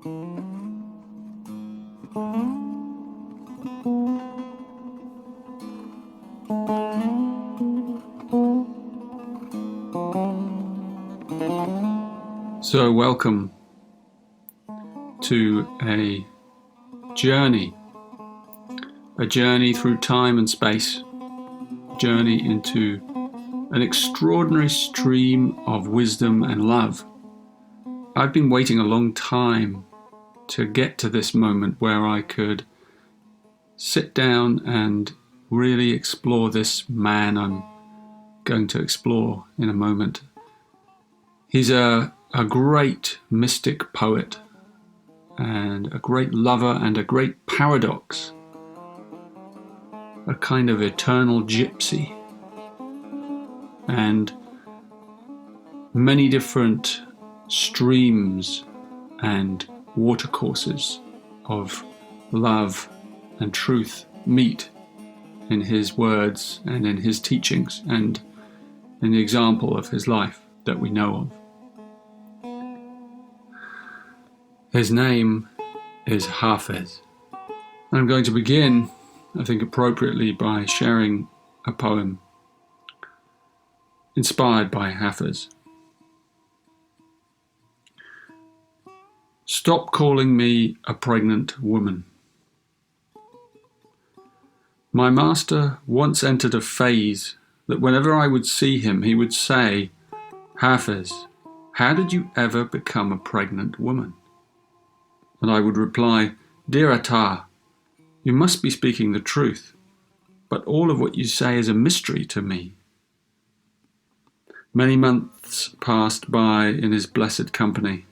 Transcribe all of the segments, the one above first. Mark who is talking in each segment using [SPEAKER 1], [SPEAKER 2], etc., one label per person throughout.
[SPEAKER 1] So welcome to a journey through time and space, a journey into an extraordinary stream of wisdom and love. I've been waiting a long time to get to this moment where I could sit down and really explore this man I'm going to explore in a moment. He's a great mystic poet and a great lover and a great paradox, a kind of eternal gypsy, and many different streams and watercourses of love and truth meet in his words and in his teachings and in the example of his life that we know of. His name is Hafez. I'm going to begin, I think appropriately, by sharing a poem inspired by Hafez. Stop calling me a pregnant woman. My master once entered a phase that whenever I would see him, he would say, "Hafez, how did you ever become a pregnant woman?" And I would reply, "Dear Atar, you must be speaking the truth, but all of what you say is a mystery to me." Many months passed by in his blessed company,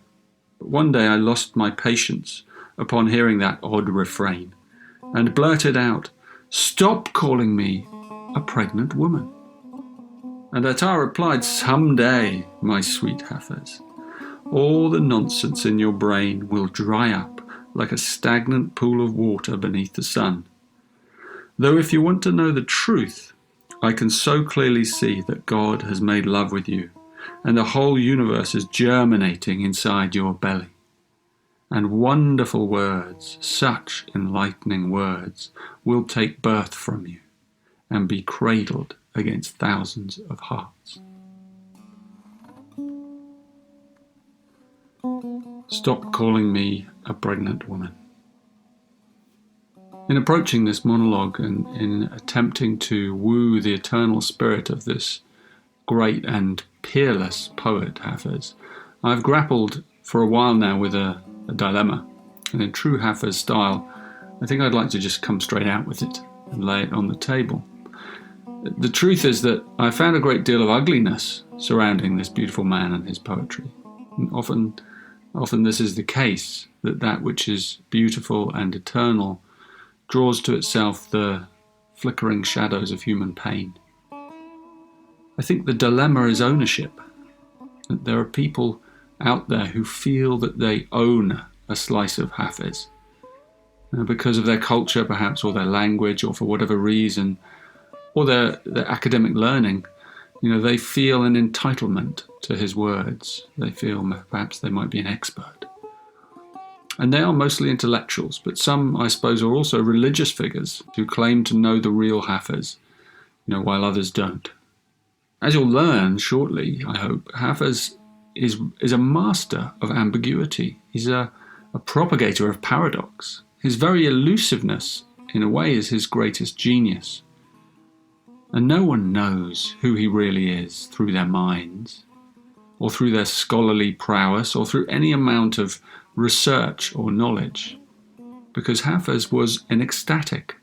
[SPEAKER 1] but one day I lost my patience upon hearing that odd refrain, and blurted out, "Stop calling me a pregnant woman." And Atar replied, "Someday, my sweet Hafez, all the nonsense in your brain will dry up like a stagnant pool of water beneath the sun. Though if you want to know the truth, I can so clearly see that God has made love with you, and the whole universe is germinating inside your belly. And wonderful words, such enlightening words, will take birth from you and be cradled against thousands of hearts. Stop calling me a pregnant woman. In approaching this monologue and in attempting to woo the eternal spirit of this great and peerless poet, Hafez, I've grappled for a while now with a dilemma. And in true Hafez style, I think I'd like to just come straight out with it and lay it on the table. The truth is that I found a great deal of ugliness surrounding this beautiful man and his poetry. And often this is the case, that which is beautiful and eternal draws to itself the flickering shadows of human pain. I think the dilemma is ownership. That there are people out there who feel that they own a slice of Hafez, because of their culture perhaps, or their language, or for whatever reason, or their academic learning. They feel an entitlement to his words. They feel perhaps they might be an expert. And they are mostly intellectuals, but some, I suppose, are also religious figures who claim to know the real Hafez, while others don't. As you'll learn shortly, I hope, Hafez is a master of ambiguity. He's a propagator of paradox. His very elusiveness, in a way, is his greatest genius. And no one knows who he really is through their minds, or through their scholarly prowess, or through any amount of research or knowledge, because Hafez was an ecstatic.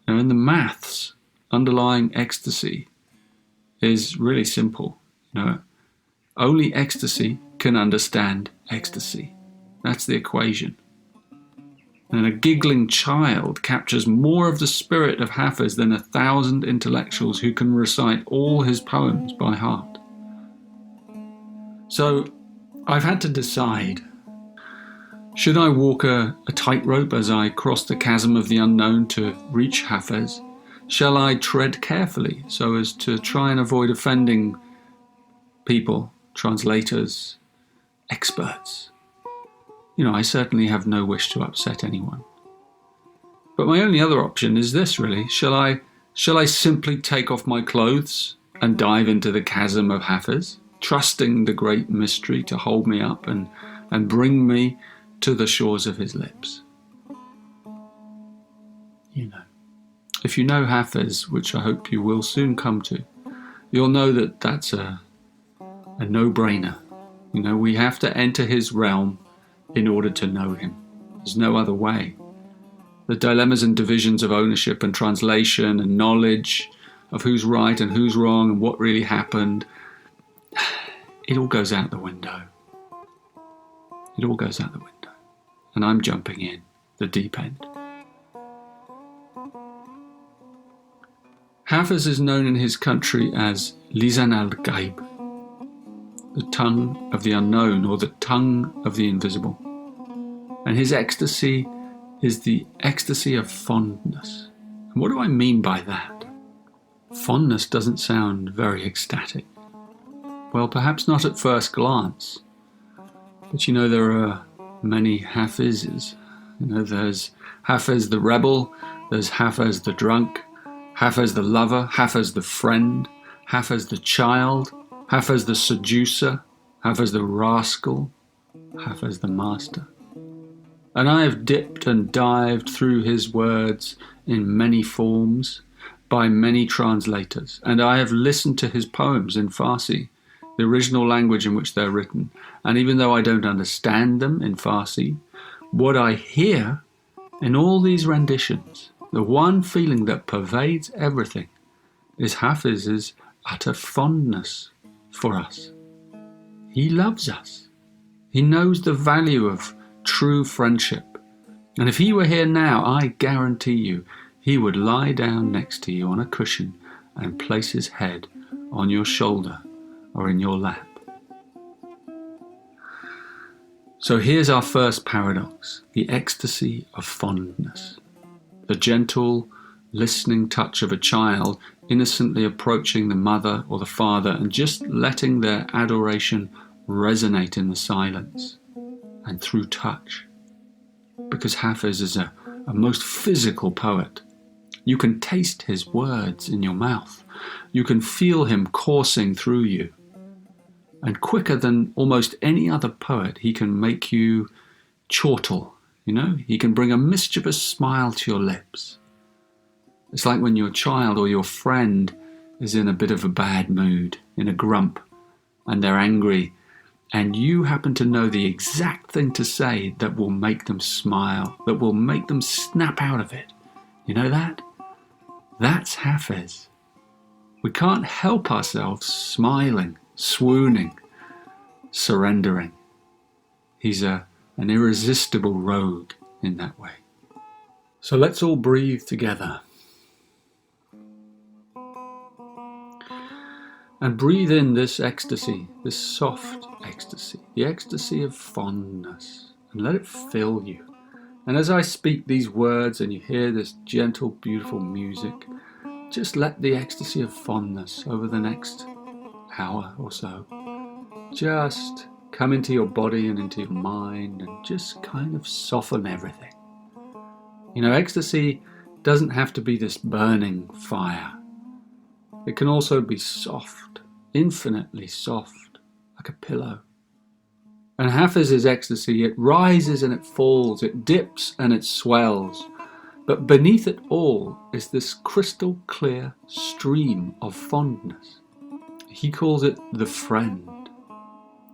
[SPEAKER 1] And the maths underlying ecstasy is really simple. Only ecstasy can understand ecstasy. That's the equation. And a giggling child captures more of the spirit of Hafez than 1,000 intellectuals who can recite all his poems by heart. So I've had to decide, should I walk a tightrope as I cross the chasm of the unknown to reach Hafez? Shall I tread carefully so as to try and avoid offending people, translators, experts? I certainly have no wish to upset anyone. But my only other option is this, really. Shall I simply take off my clothes and dive into the chasm of Hafez, trusting the great mystery to hold me up and bring me to the shores of his lips? If you know Hafez, which I hope you will soon come to, you'll know that that's a no-brainer. We have to enter his realm in order to know him. There's no other way. The dilemmas and divisions of ownership and translation and knowledge of who's right and who's wrong and what really happened, it all goes out the window. It all goes out the window. And I'm jumping in the deep end. Hafez is known in his country as Lisan al-Ghaib, the tongue of the unknown, or the tongue of the invisible. And his ecstasy is the ecstasy of fondness. And what do I mean by that? Fondness doesn't sound very ecstatic. Well, perhaps not at first glance. But there are many Hafezes. There's Hafez the rebel, there's Hafez the drunk, Hafez the lover, Hafez the friend, Hafez the child, Hafez the seducer, Hafez the rascal, Hafez the master. And I have dipped and dived through his words in many forms, by many translators, and I have listened to his poems in Farsi, the original language in which they're written. And even though I don't understand them in Farsi, what I hear in all these renditions, the one feeling that pervades everything, is Hafez's utter fondness for us. He loves us. He knows the value of true friendship. And if he were here now, I guarantee you, he would lie down next to you on a cushion and place his head on your shoulder or in your lap. So here's our first paradox, the ecstasy of fondness. The gentle, listening touch of a child innocently approaching the mother or the father and just letting their adoration resonate in the silence and through touch. Because Hafez is a most physical poet. You can taste his words in your mouth. You can feel him coursing through you. And quicker than almost any other poet, he can make you chortle, He can bring a mischievous smile to your lips. It's like when your child or your friend is in a bit of a bad mood, in a grump, and they're angry, and you happen to know the exact thing to say that will make them smile, that will make them snap out of it. You know that? That's Hafez. We can't help ourselves smiling, swooning, surrendering. He's an irresistible rogue in that way. So let's all breathe together. And breathe in this ecstasy, this soft ecstasy, the ecstasy of fondness, and let it fill you. And as I speak these words and you hear this gentle, beautiful music, just let the ecstasy of fondness over the next hour or so just come into your body and into your mind and just kind of soften everything. Ecstasy doesn't have to be this burning fire. It can also be soft, infinitely soft, like a pillow. And Hafez's ecstasy, it rises and it falls, it dips and it swells. But beneath it all is this crystal clear stream of fondness. He calls it the friend.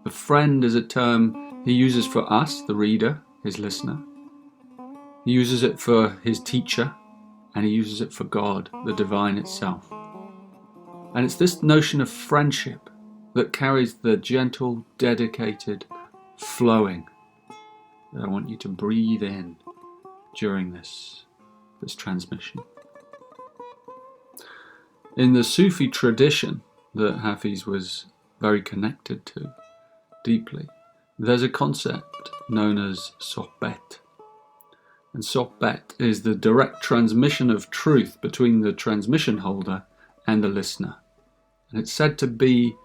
[SPEAKER 1] The friend is a term he uses for us, the reader, his listener. He uses it for his teacher, and he uses it for God, the divine itself. And it's this notion of friendship that carries the gentle, dedicated flowing that I want you to breathe in during this transmission. In the Sufi tradition that Hafez was very connected to deeply, there's a concept known as sohbet. And sohbet is the direct transmission of truth between the transmission holder and the listener. And it's said to be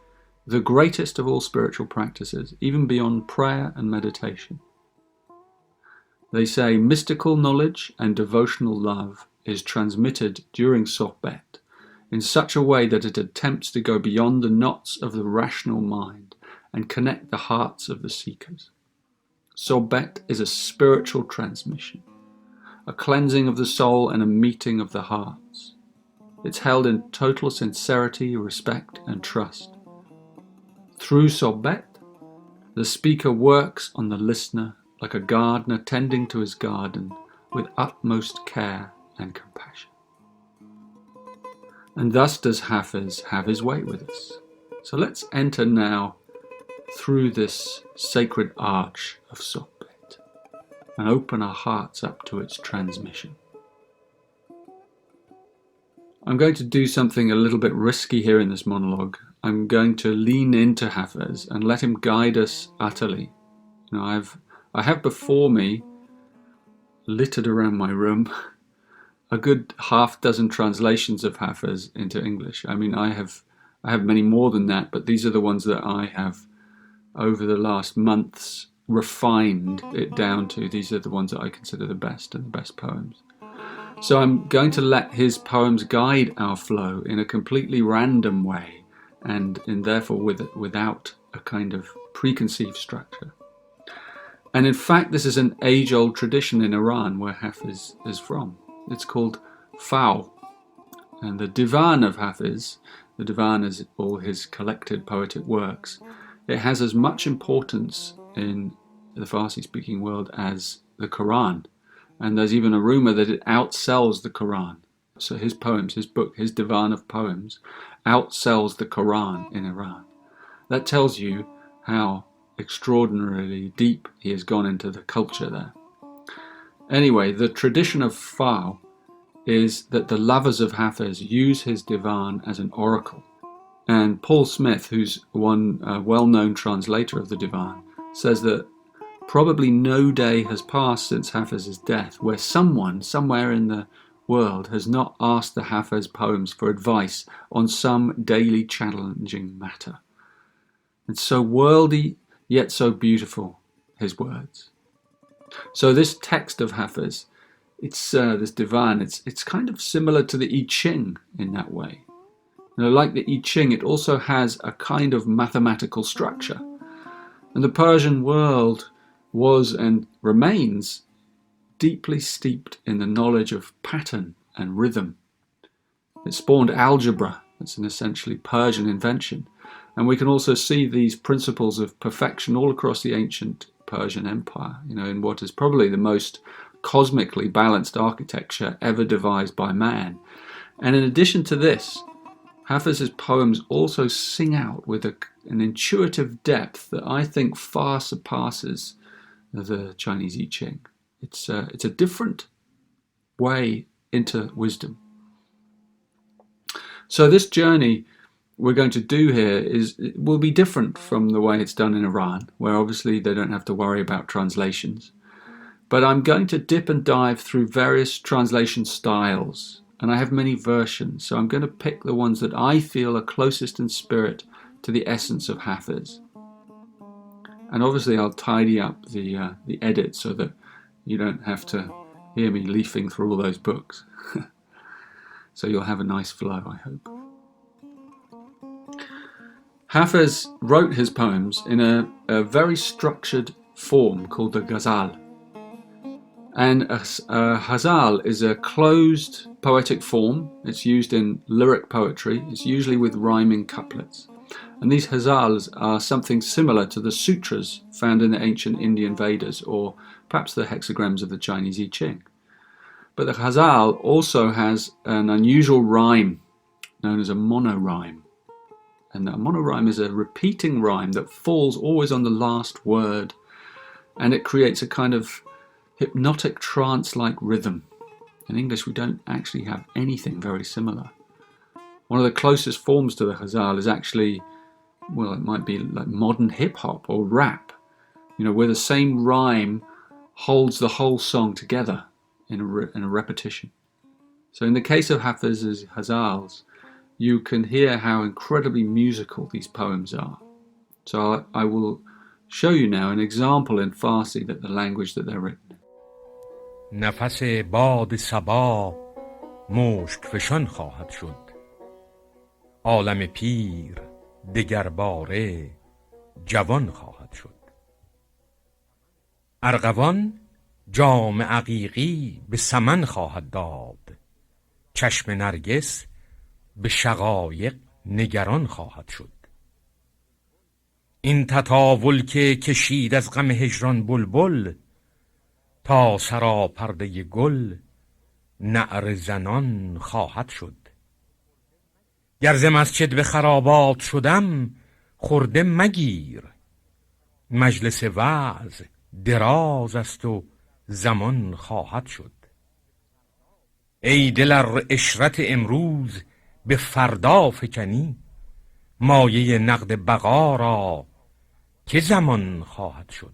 [SPEAKER 1] the greatest of all spiritual practices, even beyond prayer and meditation. They say mystical knowledge and devotional love is transmitted during sohbet in such a way that it attempts to go beyond the knots of the rational mind and connect the hearts of the seekers. Sohbet is a spiritual transmission, a cleansing of the soul and a meeting of the hearts. It's held in total sincerity, respect, and trust. Through sohbet, the speaker works on the listener like a gardener tending to his garden with utmost care and compassion. And thus does Hafez have his way with us. So let's enter now through this sacred arch of sohbet and open our hearts up to its transmission. I'm going to do something a little bit risky here in this monologue. I'm going to lean into Hafez and let him guide us utterly. You know, I have before me, littered around my room, a good half-dozen translations of Hafez into English. I mean, I have many more than that, but these are the ones that I have, over the last months, refined it down to. These are the ones that I consider the best and the best poems. So I'm going to let his poems guide our flow in a completely random way, and therefore without a kind of preconceived structure. And in fact, this is an age-old tradition in Iran where Hafez is from. It's called Fāw. And the Divan of Hafez, the Divan is all his collected poetic works, it has as much importance in the Farsi-speaking world as the Quran. And there's even a rumor that it outsells the Quran. So his poems, his book, his Divan of poems, outsells the Quran in Iran. That tells you how extraordinarily deep he has gone into the culture there. Anyway, the tradition of Fāw is that the lovers of Hafez use his Divan as an oracle. And Paul Smith, who's one well-known translator of the Divan, says that probably no day has passed since Hafez's death where someone, somewhere in the world, has not asked the Hafez poems for advice on some daily challenging matter. It's so worldly, yet so beautiful, his words. So this text of Hafez, it's this Divan, it's kind of similar to the I Ching in that way. You know, like the I Ching, it also has a kind of mathematical structure. And the Persian world was and remains deeply steeped in the knowledge of pattern and rhythm. It spawned algebra. It's an essentially Persian invention. And we can also see these principles of perfection all across the ancient Persian Empire, you know, in what is probably the most cosmically balanced architecture ever devised by man. And in addition to this, Hafez's poems also sing out with an intuitive depth that I think far surpasses the Chinese I Ching. It's a different way into wisdom. So this journey we're going to do here will be different from the way it's done in Iran, where obviously they don't have to worry about translations. But I'm going to dip and dive through various translation styles, and I have many versions, so I'm going to pick the ones that I feel are closest in spirit to the essence of Hafez. And obviously I'll tidy up the edit so that you don't have to hear me leafing through all those books. So you'll have a nice flow, I hope. Hafez wrote his poems in a very structured form called the ghazal. And a ghazal is a closed poetic form. It's used in lyric poetry. It's usually with rhyming couplets. And these ghazals are something similar to the sutras found in the ancient Indian Vedas, or perhaps the hexagrams of the Chinese I Ching. But the ghazal also has an unusual rhyme known as a monorhyme. And a monorhyme is a repeating rhyme that falls always on the last word, and it creates a kind of hypnotic trance-like rhythm. In English, we don't actually have anything very similar. One of the closest forms to the ghazal is actually, well, it might be like modern hip-hop or rap, you know, where the same rhyme holds the whole song together in a repetition. So in the case of Hafez's ghazals, you can hear how incredibly musical these poems are. So I will show you now an example in Farsi, that the language that they're written.
[SPEAKER 2] نفس باد صبا مشک فشان خواهد شد. عالم پیر دگر باره جوان خواهد شد. ارغوان جام عقیقی به سمن خواهد داد. چشم نرگس به شقایق نگران خواهد شد. این تطاول که کشید از غم هجران بلبل، تا سراپرده گل نعره زنان خواهد شد. گر ز مسجد به خرابات شدم خرده مگیر. مجلس وعظ دراز است و زمان خواهد شد. ای دل ار عشرت امروز به فردا فکنی، مایه نقد بقا را که زمان خواهد شد.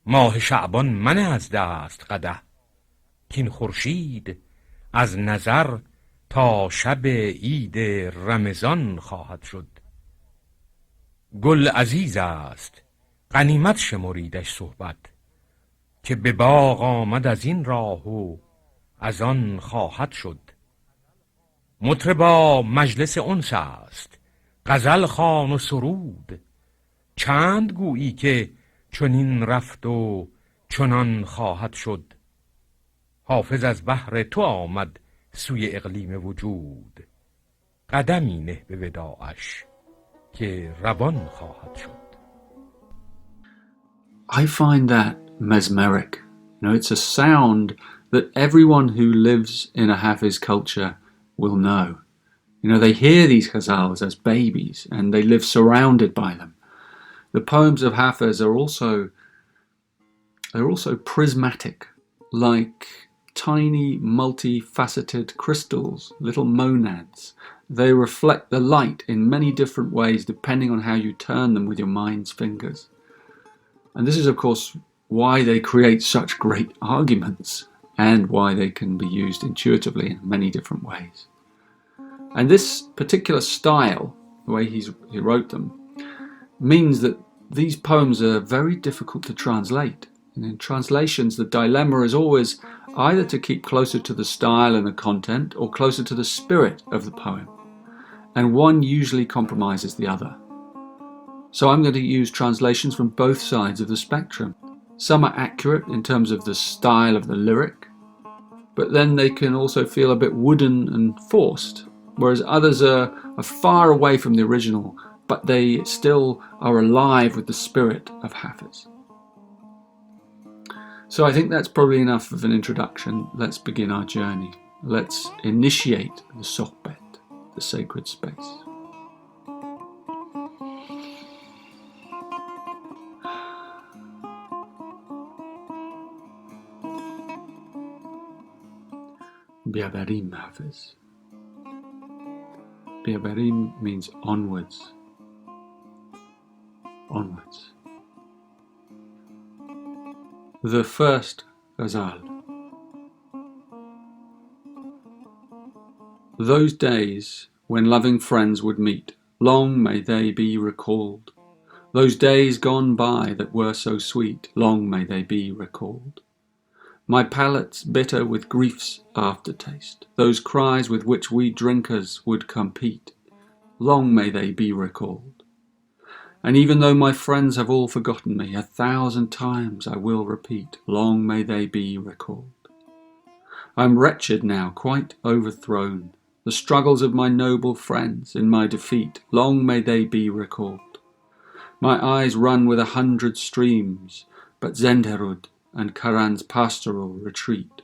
[SPEAKER 2] ماه شعبان منه از دست قدح، کین خورشید از نظر تا شب عید رمضان خواهد شد. گل عزیز است غنیمت شمریدش صحبت، که به باغ آمد از این راه و از آن خواهد شد. مطربا مجلس انس است، غزل خوان و سرود. چند گویی که چنین رفت و چنان خواهد شد. حافظ از بحر تو آمد سوی اقلیم وجود. قدمی نه به وداعش که روان خواهد شد.
[SPEAKER 1] I find that mesmeric. It's a sound that everyone who lives in a Hafez culture will know. They hear these ghazals as babies and they live surrounded by them. The poems of Hafez are also prismatic, like tiny multifaceted crystals, little monads. They reflect the light in many different ways depending on how you turn them with your mind's fingers. And this is, of course, why they create such great arguments and why they can be used intuitively in many different ways. And this particular style, the way he wrote them, means that these poems are very difficult to translate. And in translations, the dilemma is always either to keep closer to the style and the content or closer to the spirit of the poem. And one usually compromises the other. So I'm going to use translations from both sides of the spectrum. Some are accurate in terms of the style of the lyric, but then they can also feel a bit wooden and forced, whereas others are far away from the original, but they still are alive with the spirit of Hafez. So I think that's probably enough of an introduction. Let's begin our journey. Let's initiate the sohbet, the sacred space. Biabarim Hafez. Biabarim means onwards. Onwards. The first ghazal. Those days when loving friends would meet, long may they be recalled. Those days gone by that were so sweet, long may they be recalled. My palate's bitter with grief's aftertaste, those cries with which we drinkers would compete, long may they be recalled. And even though my friends have all forgotten me, 1,000 times I will repeat, long may they be recalled. I'm wretched now, quite overthrown. The struggles of my noble friends in my defeat, long may they be recalled. My eyes run with 100 streams, but Zenderud and Karan's pastoral retreat,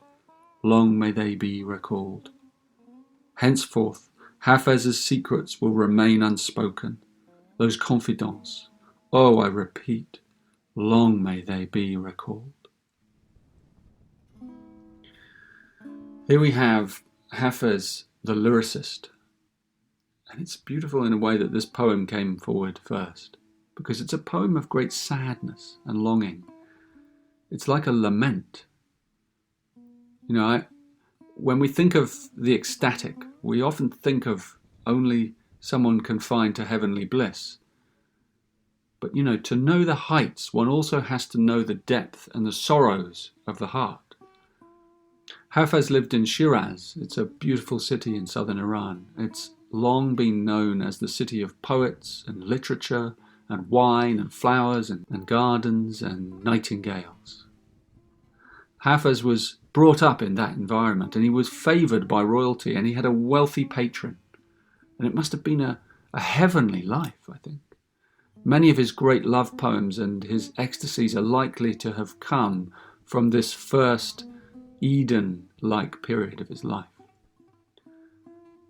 [SPEAKER 1] long may they be recalled. Henceforth, Hafez's secrets will remain unspoken. Those confidants, oh, I repeat, long may they be recalled. Here we have Hafez, the lyricist. And it's beautiful in a way that this poem came forward first, because it's a poem of great sadness and longing. It's like a lament. When we think of the ecstatic, we often think of only someone confined to heavenly bliss. But, to know the heights, one also has to know the depth and the sorrows of the heart. Hafez lived in Shiraz. It's a beautiful city in southern Iran. It's long been known as the city of poets and literature and wine and flowers and gardens and nightingales. Hafez was brought up in that environment, and he was favoured by royalty, and he had a wealthy patron. And it must have been a heavenly life, I think. Many of his great love poems and his ecstasies are likely to have come from this first Eden-like period of his life.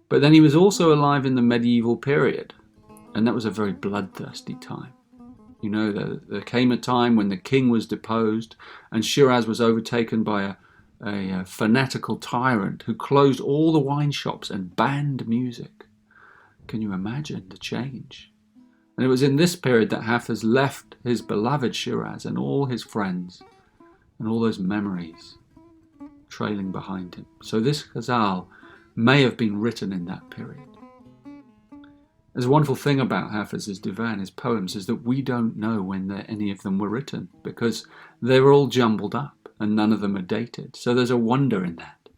[SPEAKER 1] But then he was also alive in the medieval period, and that was a very bloodthirsty time. You know, there came a time when the king was deposed and Shiraz was overtaken by a fanatical tyrant who closed all the wine shops and banned music. Can you imagine the change? And it was in this period that Hafez left his beloved Shiraz and all his friends and all those memories trailing behind him. So this ghazal may have been written in that period. There's a wonderful thing about Hafez's Divan, his poems, is that we don't know when any of them were written, because they were all jumbled up and none of them are dated. So there's a wonder in that.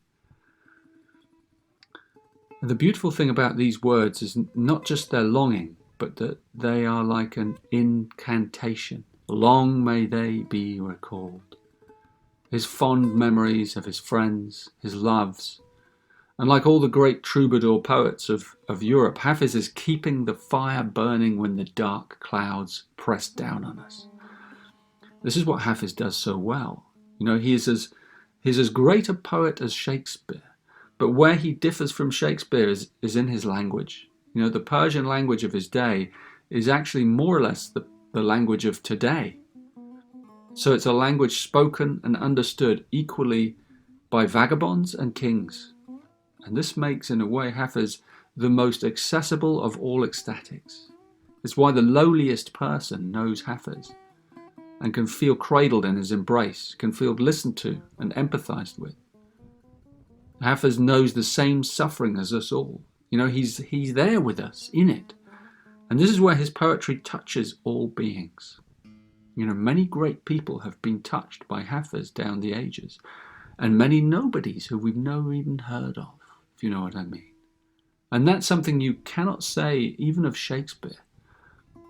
[SPEAKER 1] And the beautiful thing about these words is not just their longing, but that they are like an incantation. Long may they be recalled. His fond memories of his friends, his loves. And like all the great troubadour poets of Europe, Hafez is keeping the fire burning when the dark clouds press down on us. This is what Hafez does so well. You know, he's as great a poet as Shakespeare, but where he differs from Shakespeare is in his language. You know, the Persian language of his day is actually more or less the language of today. So it's a language spoken and understood equally by vagabonds and kings. And this makes, in a way, Hafez the most accessible of all ecstatics. It's why the lowliest person knows Hafez and can feel cradled in his embrace, can feel listened to and empathized with. Hafez knows the same suffering as us all. You know, he's there with us, in it. And this is where his poetry touches all beings. You know, many great people have been touched by Hafez down the ages, and many nobodies who we've never even heard of, if you know what I mean. And that's something you cannot say even of Shakespeare.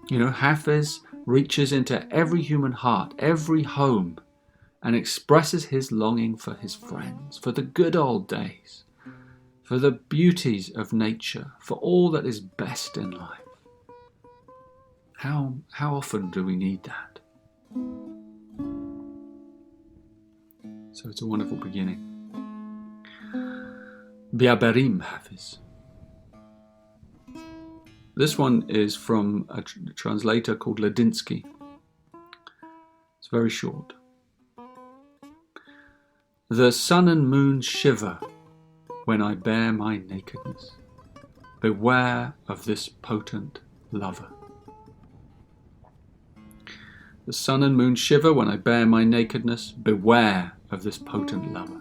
[SPEAKER 1] You know, Hafez reaches into every human heart, every home, and expresses his longing for his friends, for the good old days, for the beauties of nature, for all that is best in life. How often do we need that? So it's a wonderful beginning. Biabarim Hafez. This one is from a translator called Ladinsky. It's very short. The sun and moon shiver when I bare my nakedness. Beware of this potent lover. The sun and moon shiver when I bare my nakedness. Beware of this potent lover.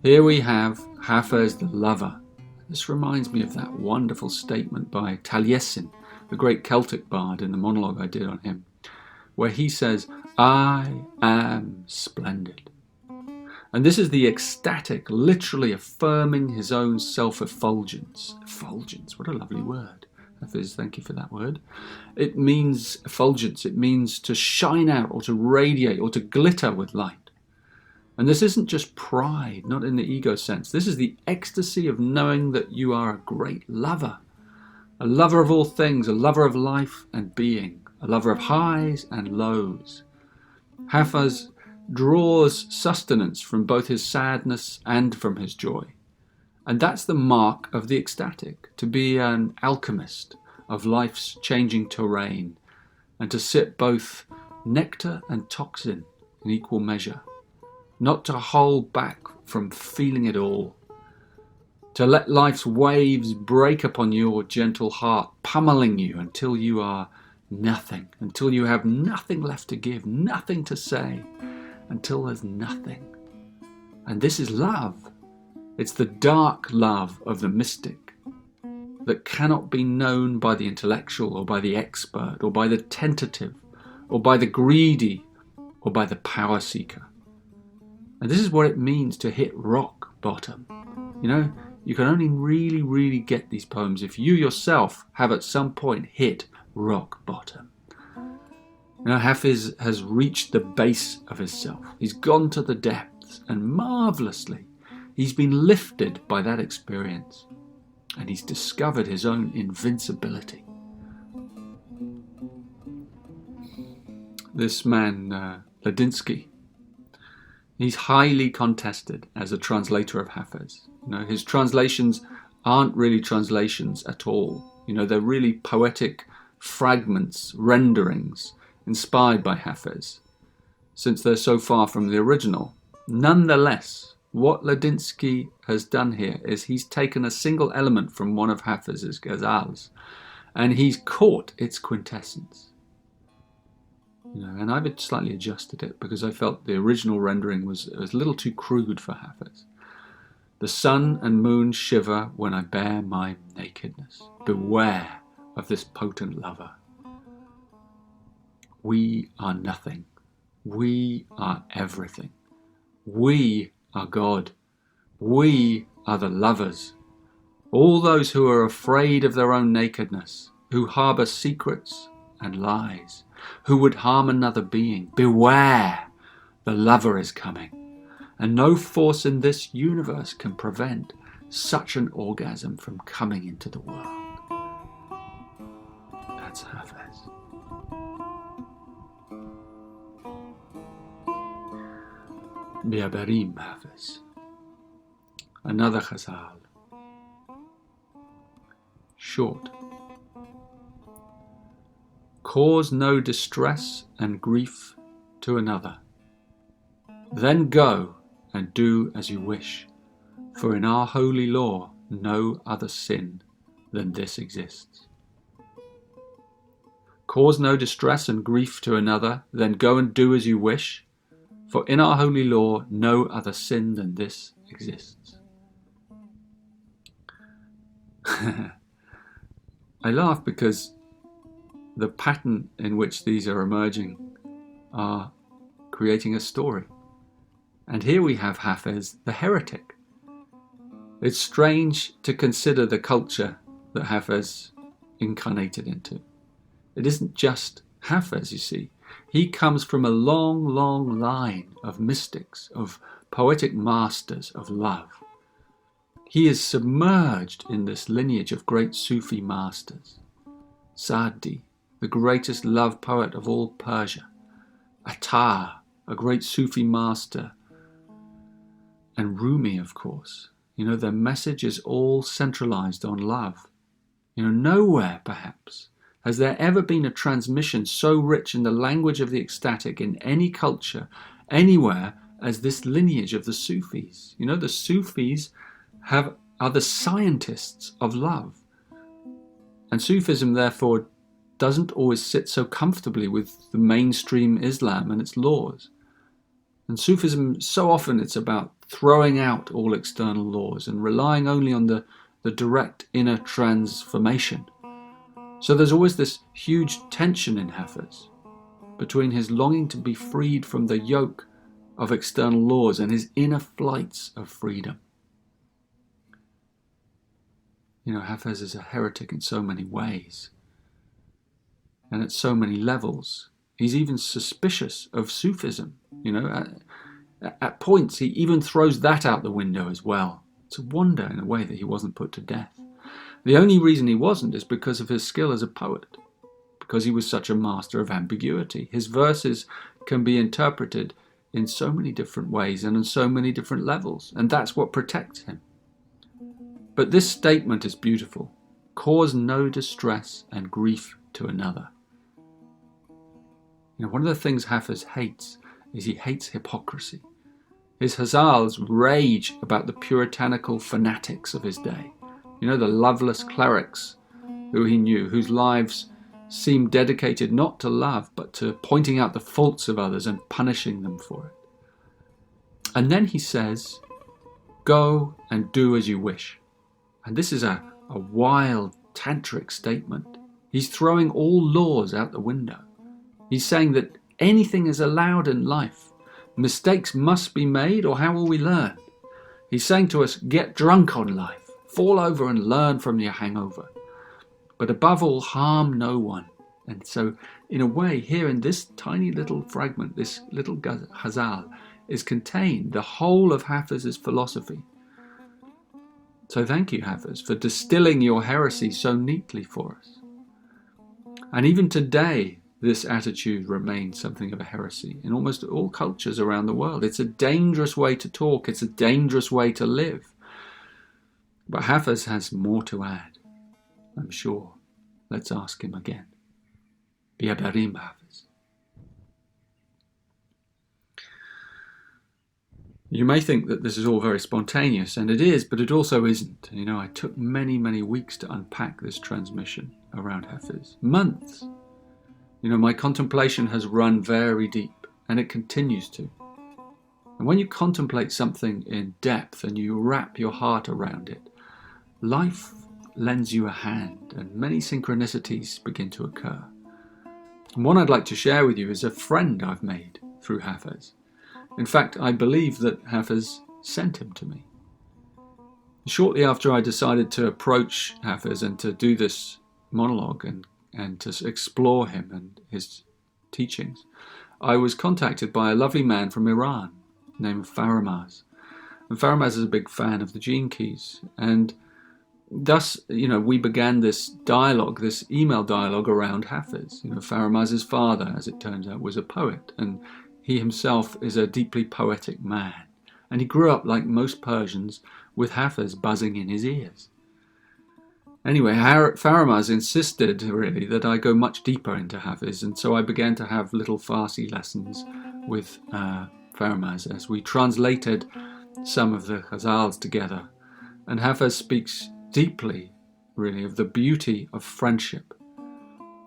[SPEAKER 1] Here we have Hafez the lover. This reminds me of that wonderful statement by Taliesin, the great Celtic bard, in the monologue I did on him, where he says, I am splendid. And this is the ecstatic, literally affirming his own self-effulgence. Effulgence, what a lovely word. Hafez, thank you for that word. It means effulgence, it means to shine out or to radiate or to glitter with light. And this isn't just pride, not in the ego sense. This is the ecstasy of knowing that you are a great lover. A lover of all things, a lover of life and being, a lover of highs and lows. Hafez draws sustenance from both his sadness and from his joy. And that's the mark of the ecstatic, to be an alchemist of life's changing terrain, and to sip both nectar and toxin in equal measure. Not to hold back from feeling it all. To let life's waves break upon your gentle heart, pummeling you until you are nothing, until you have nothing left to give, nothing to say, until there's nothing. And this is love. It's the dark love of the mystic that cannot be known by the intellectual or by the expert or by the tentative or by the greedy or by the power seeker. And this is what it means to hit rock bottom. You know, you can only really, really get these poems if you yourself have at some point hit rock bottom. You know, Hafez has reached the base of his self. He's gone to the depths, and marvellously, he's been lifted by that experience. And he's discovered his own invincibility. This man, Ladinsky, he's highly contested as a translator of Hafez. You know, his translations aren't really translations at all. You know, they're really poetic fragments, renderings, inspired by Hafez, since they're so far from the original. Nonetheless, what Ladinsky has done here is he's taken a single element from one of Hafez's ghazals, and he's caught its quintessence. You know, and I've slightly adjusted it because I felt the original rendering was a little too crude for Hafez. The sun and moon shiver when I bare my nakedness. Beware of this potent lover. We are nothing. We are everything. We are God. We are the lovers. All those who are afraid of their own nakedness, who harbour secrets and lies, who would harm another being, beware, the lover is coming, and no force in this universe can prevent such an orgasm from coming into the world. That's Hafez. Biabarim Hafez. Another ghazal. Short. Cause no distress and grief to another. Then go and do as you wish, for in our holy law no other sin than this exists. Cause no distress and grief to another, then go and do as you wish, for in our holy law no other sin than this exists. I laugh because the pattern in which these are emerging are creating a story. And here we have Hafez, the heretic. It's strange to consider the culture that Hafez incarnated into. It isn't just Hafez, you see. He comes from a long, long line of mystics, of poetic masters of love. He is submerged in this lineage of great Sufi masters. Sa'di, the greatest love poet of all Persia. Attar, a great Sufi master. And Rumi, of course. You know, their message is all centralized on love. You know, nowhere, perhaps, has there ever been a transmission so rich in the language of the ecstatic in any culture, anywhere, as this lineage of the Sufis. You know, the Sufis are the scientists of love. And Sufism, therefore, doesn't always sit so comfortably with the mainstream Islam and its laws. And Sufism, so often it's about throwing out all external laws and relying only on the direct inner transformation. So there's always this huge tension in Hafez between his longing to be freed from the yoke of external laws and his inner flights of freedom. You know, Hafez is a heretic in so many ways and at so many levels. He's even suspicious of Sufism. You know, at points he even throws that out the window as well. It's a wonder in a way that he wasn't put to death. The only reason he wasn't is because of his skill as a poet, because he was such a master of ambiguity. His verses can be interpreted in so many different ways and on so many different levels, and that's what protects him. But this statement is beautiful. Cause no distress and grief to another. You know, one of the things Hafez hates is he hates hypocrisy. His ghazals rage about the puritanical fanatics of his day. You know, the loveless clerics who he knew, whose lives seemed dedicated not to love, but to pointing out the faults of others and punishing them for it. And then he says, go and do as you wish. And this is a wild tantric statement. He's throwing all laws out the window. He's saying that anything is allowed in life. Mistakes must be made, or how will we learn? He's saying to us, get drunk on life, fall over and learn from your hangover. But above all, harm no one. And so, in a way, here in this tiny little fragment, this little ghazal, is contained the whole of Hafez's philosophy. So thank you, Hafez, for distilling your heresy so neatly for us. And even today, this attitude remains something of a heresy in almost all cultures around the world. It's a dangerous way to talk. It's a dangerous way to live. But Hafez has more to add, I'm sure. Let's ask him again. Biabarim, Hafez. You may think that this is all very spontaneous, and it is, but it also isn't. You know, I took many, many weeks to unpack this transmission around Hafez. Months. You know, my contemplation has run very deep, and it continues to. And when you contemplate something in depth and you wrap your heart around it, life lends you a hand, and many synchronicities begin to occur. And one I'd like to share with you is a friend I've made through Hafez. In fact, I believe that Hafez sent him to me. Shortly after I decided to approach Hafez and to do this monologue and to explore him and his teachings, I was contacted by a lovely man from Iran named Ḥāfeẓ-e. And Ḥāfeẓ-e is a big fan of the Gene Keys. And thus, you know, we began this dialogue, this email dialogue around Hafez. You know, Ḥāfeẓ-e's father, as it turns out, was a poet, and he himself is a deeply poetic man. And he grew up, like most Persians, with Hafez buzzing in his ears. Anyway, Ḥāfeẓ insisted, really, that I go much deeper into Hafez, and so I began to have little Farsi lessons with Ḥāfeẓ as we translated some of the ghazals together. And Hafez speaks deeply, really, of the beauty of friendship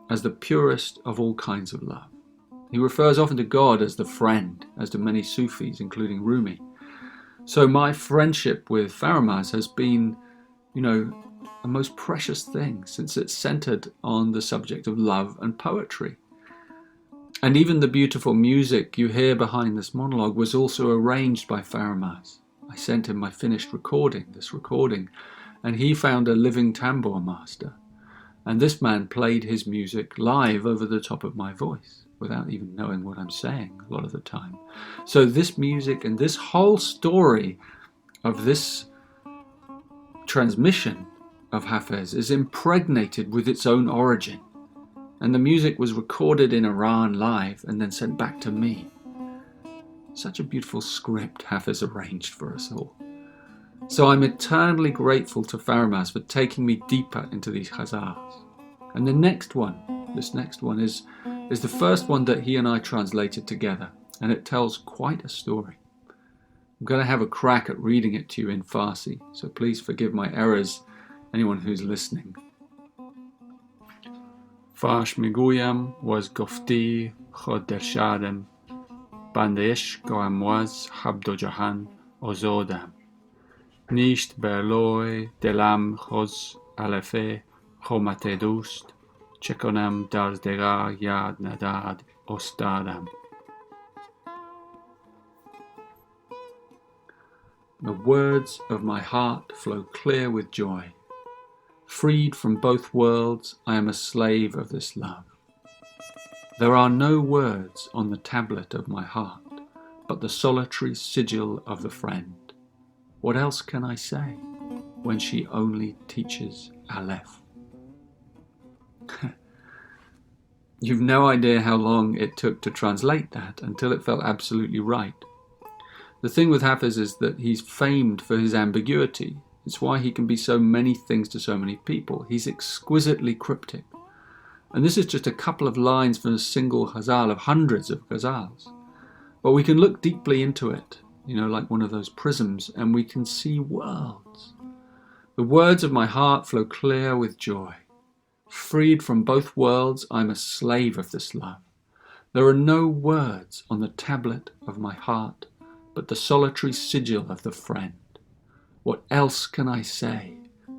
[SPEAKER 1] as the purest of all kinds of love. He refers often to God as the friend, as do many Sufis, including Rumi. So my friendship with Ḥāfeẓ has been, you know, a most precious thing, since it's centered on the subject of love and poetry. And even the beautiful music you hear behind this monologue was also arranged by Ḥāfeẓ. I sent him my finished this recording, and he found a living tambour master. And this man played his music live over the top of my voice, without even knowing what I'm saying a lot of the time. So this music and this whole story of this transmission of Hafez is impregnated with its own origin. And the music was recorded in Iran live and then sent back to me. Such a beautiful script Hafez arranged for us all. So I'm eternally grateful to Ḥāfeẓ for taking me deeper into these ghazals. And this next one is the first one that he and I translated together, and it tells quite a story. I'm going to have a crack at reading it to you in Farsi, so please forgive my errors, anyone who's listening. Fash miguyam was gofti khod der shadem, bande ishq o amwaz habd o jahan ozodam. Nisht berloy delam khoz alefe khomate dust, chekonam dar dega yad nadad ostadam. The words of my heart flow clear with joy. Freed from both worlds, I am a slave of this love. There are no words on the tablet of my heart, but the solitary sigil of the friend. What else can I say when she only teaches Aleph? You've no idea how long it took to translate that until it felt absolutely right. The thing with Hafez is that he's famed for his ambiguity. It's why he can be so many things to so many people. He's exquisitely cryptic. And this is just a couple of lines from a single ghazal of hundreds of ghazals. But we can look deeply into it, you know, like one of those prisms, and we can see worlds. The words of my heart flow clear with joy. Freed from both worlds, I'm a slave of this love. There are no words on the tablet of my heart, but the solitary sigil of the friend. What else can I say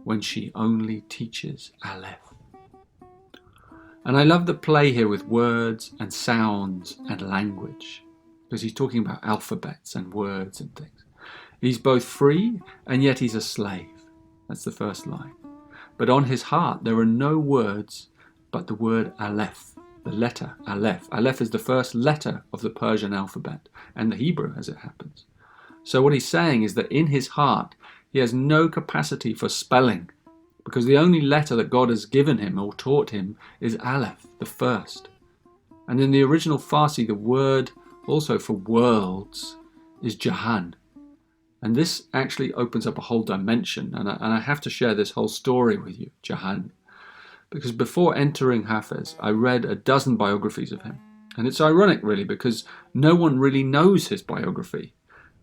[SPEAKER 1] when she only teaches Aleph? And I love the play here with words and sounds and language. because he's talking about alphabets and words and things. He's both free and yet he's a slave. That's the first line. But on his heart there are no words but the word Aleph, the letter Aleph. Aleph is the first letter of the Persian alphabet and the Hebrew as it happens. So what he's saying is that in his heart he has no capacity for spelling, because the only letter that God has given him or taught him is Aleph, the first. And in the original Farsi, the word also for worlds is Jahan. And this actually opens up a whole dimension. And I have to share this whole story with you, Jahan. Because before entering Hafez, I read a dozen biographies of him. And it's ironic, really, because no one really knows his biography.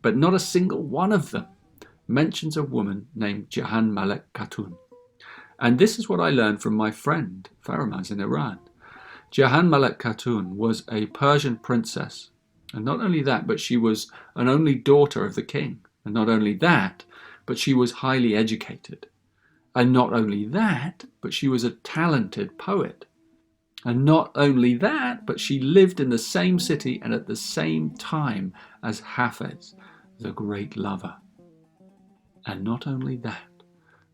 [SPEAKER 1] But not a single one of them mentions a woman named Jahan Malek Khatun. And this is what I learned from my friend, Faramaz, in Iran. Jahan Malek Khatun was a Persian princess. And not only that, but she was an only daughter of the king. And not only that, but she was highly educated. And not only that, but she was a talented poet. And not only that, but she lived in the same city and at the same time as Hafez, the great lover. And not only that,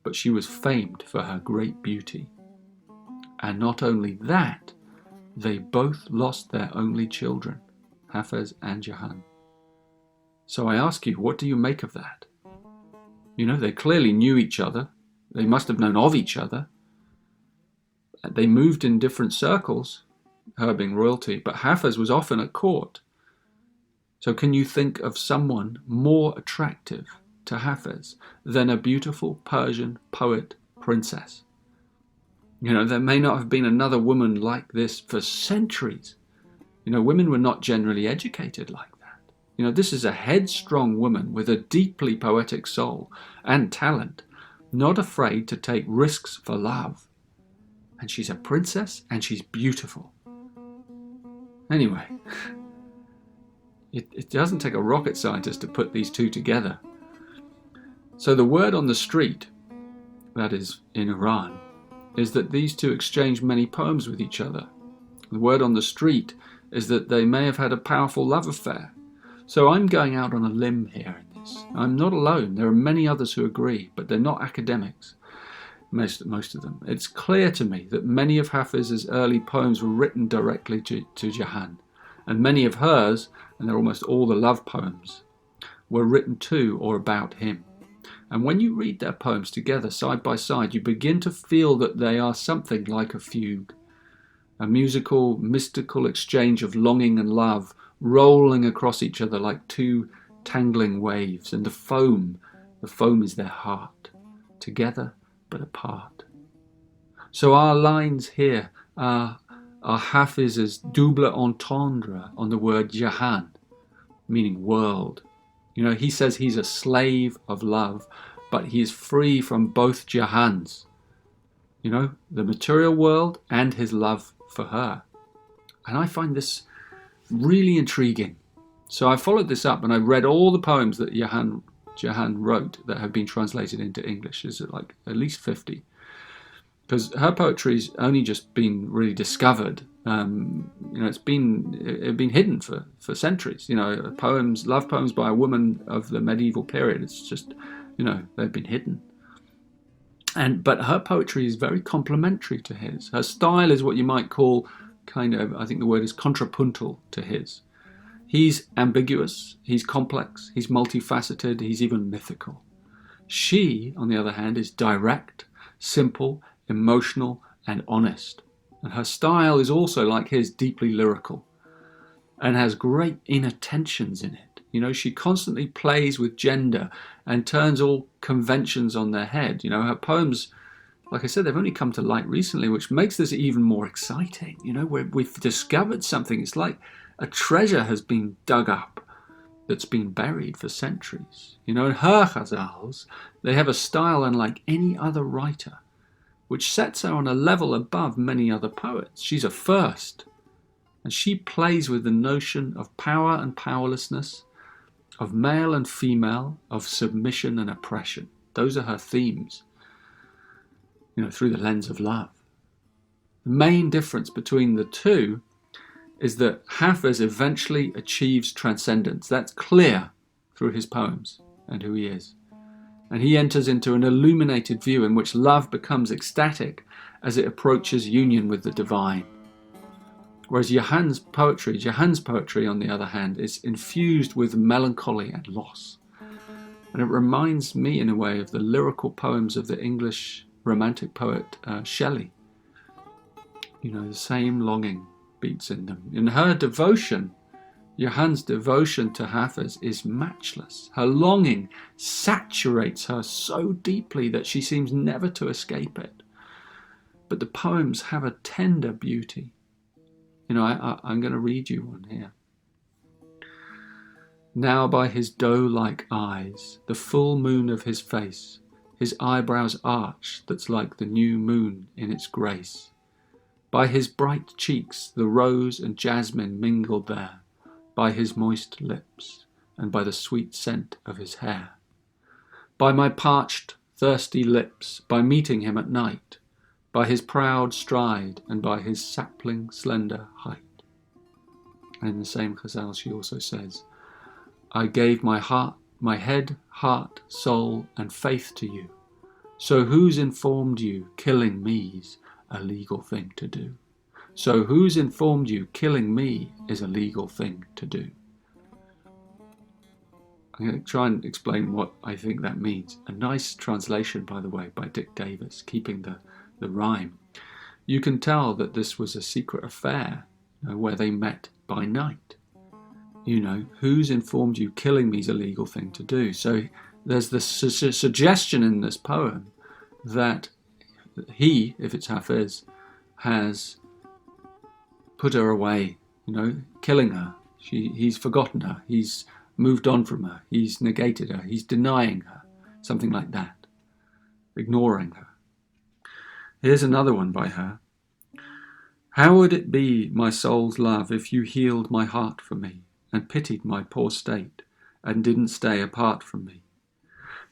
[SPEAKER 1] but she was famed for her great beauty. And not only that, they both lost their only children, Hafez and Jahan. So I ask you, what do you make of that? You know, they clearly knew each other. They must have known of each other. They moved in different circles, her being royalty, but Hafez was often at court. So can you think of someone more attractive to Hafez than a beautiful Persian poet princess? You know, there may not have been another woman like this for centuries. You know, women were not generally educated like that. You know, this is a headstrong woman with a deeply poetic soul and talent, not afraid to take risks for love. And she's a princess and she's beautiful. Anyway, it doesn't take a rocket scientist to put these two together. So the word on the street, that is in Iran, is that these two exchange many poems with each other. The word on the street is that they may have had a powerful love affair. So I'm going out on a limb here in this. I'm not alone. There are many others who agree, but they're not academics, most of them. It's clear to me that many of Hafez's early poems were written directly to Jahan, and many of hers, and they're almost all the love poems, were written to or about him. And when you read their poems together, side by side, you begin to feel that they are something like a fugue, a musical, mystical exchange of longing and love, rolling across each other like two tangling waves. And the foam is their heart, together but apart. So our lines here are Hafez's double entendre on the word Jahan, meaning world. You know, he says he's a slave of love, but he is free from both Jahans. You know, the material world and his love for her. And I find this really intriguing. So I followed this up and I read all the poems that Jahan wrote that have been translated into English. There's like at least 50. Because her poetry's only just been really discovered. You know, it's been hidden for centuries. You know, love poems by a woman of the medieval period. It's just, you know, they've been hidden. But her poetry is very complementary to his. Her style is what you might call kind of, I think the word is contrapuntal to his. He's ambiguous, he's complex, he's multifaceted, he's even mythical. She, on the other hand, is direct, simple, emotional, and honest. And her style is also, like his, deeply lyrical and has great inner tensions in it. You know, she constantly plays with gender and turns all conventions on their head. You know, her poems, like I said, they've only come to light recently, which makes this even more exciting. You know, we've discovered something. It's like a treasure has been dug up that's been buried for centuries. You know, in her ghazals, they have a style unlike any other writer, which sets her on a level above many other poets. She's a first, and she plays with the notion of power and powerlessness, of male and female, of submission and oppression. Those are her themes, you know, through the lens of love. The main difference between the two is that Hafez eventually achieves transcendence. That's clear through his poems and who he is. And he enters into an illuminated view in which love becomes ecstatic as it approaches union with the divine. Whereas Jahan's poetry, on the other hand, is infused with melancholy and loss. And it reminds me, in a way, of the lyrical poems of the English romantic poet Shelley. You know, the same longing beats in them. In her devotion, Jahan's devotion to Hafez is matchless. Her longing saturates her so deeply that she seems never to escape it. But the poems have a tender beauty. You know, I'm going to read you one here. Now by his doe-like eyes, the full moon of his face, his eyebrows arch that's like the new moon in its grace. By his bright cheeks, the rose and jasmine mingled there, by his moist lips, and by the sweet scent of his hair. By my parched, thirsty lips, by meeting him at night, by his proud stride, and by his sapling slender height. And in the same ghazal she also says, I gave my heart, my head, heart, soul, and faith to you. So who's informed you killing me's a legal thing to do? So who's informed you killing me is a legal thing to do? I'm going to try and explain what I think that means. A nice translation, by the way, by Dick Davis, keeping the rhyme. You can tell that this was a secret affair, you know, where they met by night. You know, who's informed you killing me is a legal thing to do? So there's this suggestion in this poem that he, if it's Hafez, has put her away, you know, killing her. He's forgotten her. He's moved on from her. He's negated her. He's denying her. Something like that. Ignoring her. Here's another one by her. How would it be, my soul's love, if you healed my heart for me and pitied my poor state and didn't stay apart from me?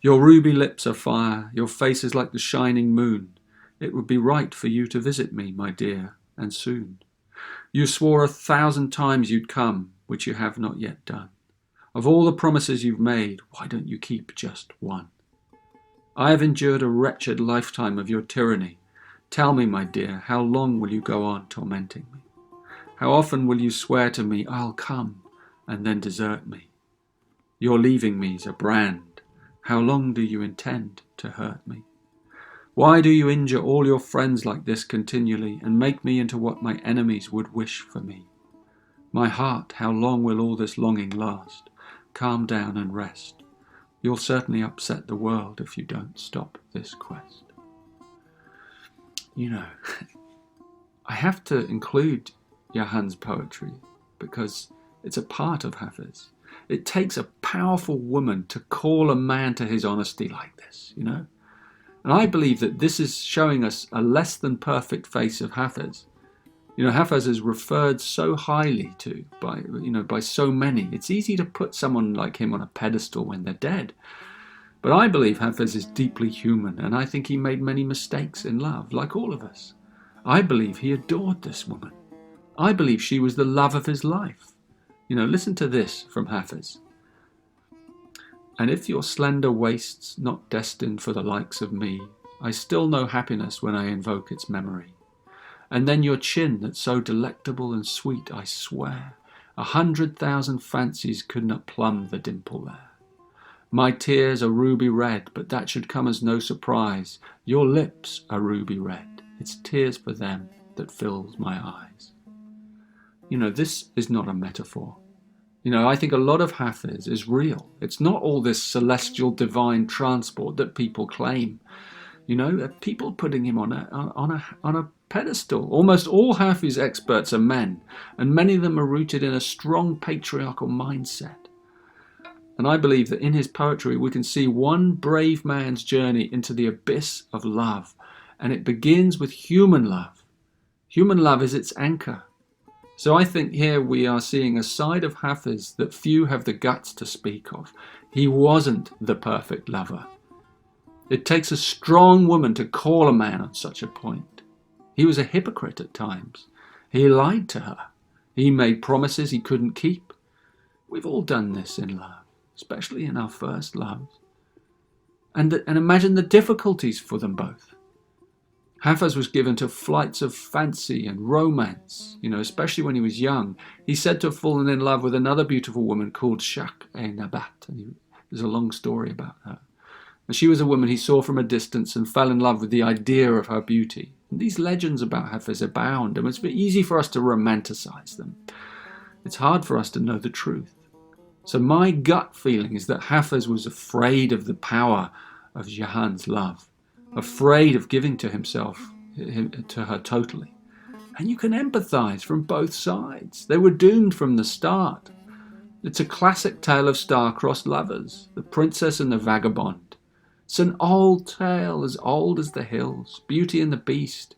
[SPEAKER 1] Your ruby lips are fire. Your face is like the shining moon. It would be right for you to visit me, my dear, and soon. You swore 1,000 times you'd come, which you have not yet done. Of all the promises you've made, why don't you keep just one? I have endured a wretched lifetime of your tyranny. Tell me, my dear, how long will you go on tormenting me? How often will you swear to me, I'll come, and then desert me? Your leaving me's a brand. How long do you intend to hurt me? Why do you injure all your friends like this continually and make me into what my enemies would wish for me? My heart, how long will all this longing last? Calm down and rest. You'll certainly upset the world if you don't stop this quest. You know, I have to include Jahan's poetry because it's a part of Hafez. It takes a powerful woman to call a man to his honesty like this, you know. And I believe that this is showing us a less than perfect face of Hafez. You know, Hafez is referred so highly to by so many. It's easy to put someone like him on a pedestal when they're dead. But I believe Hafez is deeply human, and I think he made many mistakes in love, like all of us. I believe he adored this woman. I believe she was the love of his life. You know, listen to this from Hafez. And if your slender waist's not destined for the likes of me, I still know happiness when I invoke its memory. And then your chin that's so delectable and sweet, I swear, 100,000 fancies could not plumb the dimple there. My tears are ruby red, but that should come as no surprise. Your lips are ruby red. It's tears for them that fills my eyes. You know, this is not a metaphor. You know, I think a lot of Hafez is real. It's not all this celestial divine transport that people claim. You know, people putting him on a pedestal. Almost all Hafez experts are men, and many of them are rooted in a strong patriarchal mindset. And I believe that in his poetry we can see one brave man's journey into the abyss of love, and it begins with human love. Human love is its anchor. So I think here we are seeing a side of Hafez that few have the guts to speak of. He wasn't the perfect lover. It takes a strong woman to call a man on such a point. He was a hypocrite at times. He lied to her. He made promises he couldn't keep. We've all done this in love, especially in our first loves. And imagine the difficulties for them both. Hafez was given to flights of fancy and romance, especially when he was young. He's said to have fallen in love with another beautiful woman called Shak-e-Nabat. And there's a long story about her. And she was a woman he saw from a distance and fell in love with the idea of her beauty. And these legends about Hafez abound, and it's easy for us to romanticize them. It's hard for us to know the truth. So my gut feeling is that Hafez was afraid of the power of Jahan's love, afraid of giving to her totally. And you can empathize from both sides. They were doomed from the start. It's a classic tale of star-crossed lovers, the princess and the vagabond. It's an old tale, as old as the hills, Beauty and the Beast.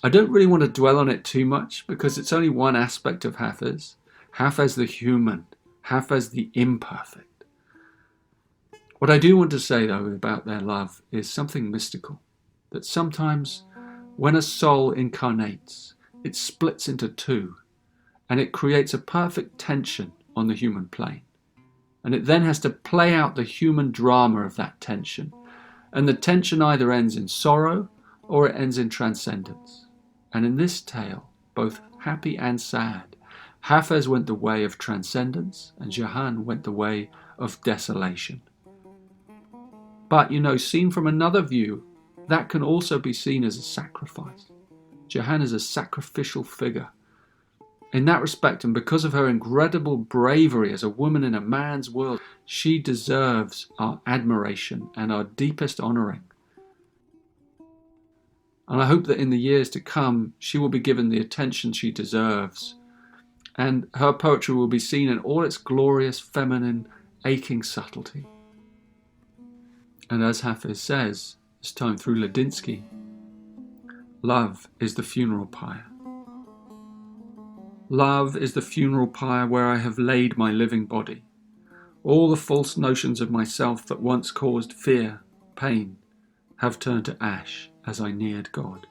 [SPEAKER 1] I don't really want to dwell on it too much because it's only one aspect of Hafez. Hafez the human, Hafez the imperfect. What I do want to say, though, about their love is something mystical. That sometimes when a soul incarnates, it splits into two, and it creates a perfect tension on the human plane. And it then has to play out the human drama of that tension. And the tension either ends in sorrow or it ends in transcendence. And in this tale, both happy and sad, Hafez went the way of transcendence and Jahan went the way of desolation. But, seen from another view, that can also be seen as a sacrifice. Jahan is a sacrificial figure. In that respect, and because of her incredible bravery as a woman in a man's world, she deserves our admiration and our deepest honouring. And I hope that in the years to come, she will be given the attention she deserves, and her poetry will be seen in all its glorious, feminine, aching subtlety. And as Hafez says, this time through Ladinsky, love is the funeral pyre. Love is the funeral pyre where I have laid my living body. All the false notions of myself that once caused fear, pain, have turned to ash as I neared God.